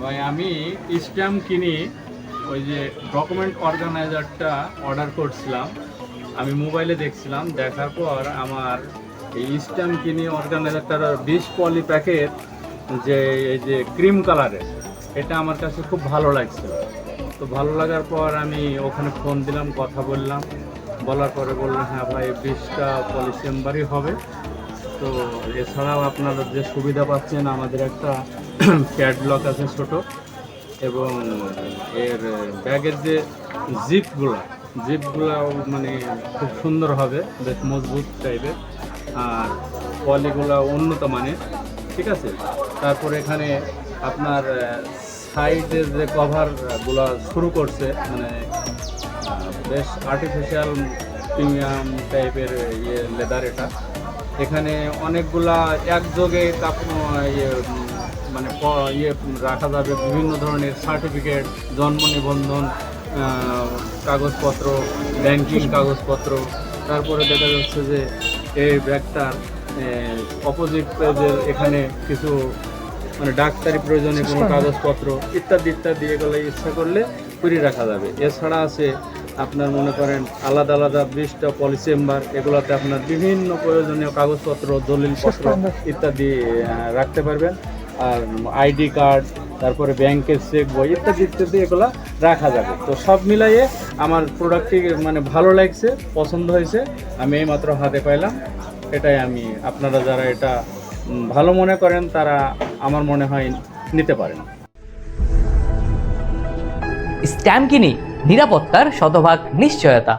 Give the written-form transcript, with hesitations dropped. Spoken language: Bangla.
ভাই আমি স্ট্যাম্প কিনি, ওই যে ডকুমেন্ট অর্গানাইজারটা অর্ডার করছিলাম, আমি মোবাইলে দেখছিলাম, দেখার পর আমার এই স্ট্যাম্প কিনি অর্গানাইজারটার 20 পলি প্যাকেট, যে এই যে ক্রিম কালারের, এটা আমার কাছে খুব ভালো লাগছিল। তো ভালো লাগার পর আমি ওখানে ফোন দিলাম, কথা বললাম, বলার পরে বললাম হ্যাঁ ভাই 20টা পলি চেম্বারই হবে। তো এছাড়াও আপনারা যে সুবিধা পাচ্ছেন, আমাদের একটা প্যাডলক আছে ছোট, এবং এর ব্যাগের যে জিপগুলাও মানে খুব সুন্দর হবে, বেশ মজবুত টাইপের, আর পলিগুলো উন্নত মানের, ঠিক আছে। তারপর এখানে আপনার সাইডের যে কভারগুলো শুরু করছে, মানে বেশ আর্টিফিশিয়াল প্রিমিয়াম টাইপের লেদার এটা। এখানে অনেকগুলা একযোগে মানে রাখা যাবে, বিভিন্ন ধরনের সার্টিফিকেট, জন্ম নিবন্ধন কাগজপত্র, ব্যাংকিং কাগজপত্র। তারপরে দেখা যাচ্ছে যে এই ব্যাগটার অপোজিট পেজের এখানে কিছু মানে ডাক্তারি প্রয়োজনীয় কোনো কাগজপত্র ইত্যাদি ইত্যাদি, এগুলো ইচ্ছা করলে করে রাখা যাবে। এছাড়া আছে আপনার মনে করেন আলাদা আলাদা 20টা পলি চেম্বার, এগুলোতে আপনার বিভিন্ন প্রয়োজনীয় কাগজপত্র, দলিলপত্র ইত্যাদি রাখতে পারবেন। আর আইডি কার্ড, তারপরে ব্যাংকের চেক বই ইত্যাদি ইত্যাদি এগুলো রাখা যাবে। তো সব মিলাইয়ে আমার প্রোডাক্টটি মানে ভালো লাগছে, পছন্দ হয়েছে, আমি এইমাত্র হাতে পাইলাম। এটাই আমি, আপনারা যারা এটা ভালো মনে করেন তারা আমার মনে হয় নিতে পারেন। স্ট্যাম্প কিনি, নিরাপত্তার শতভাগ নিশ্চয়তা।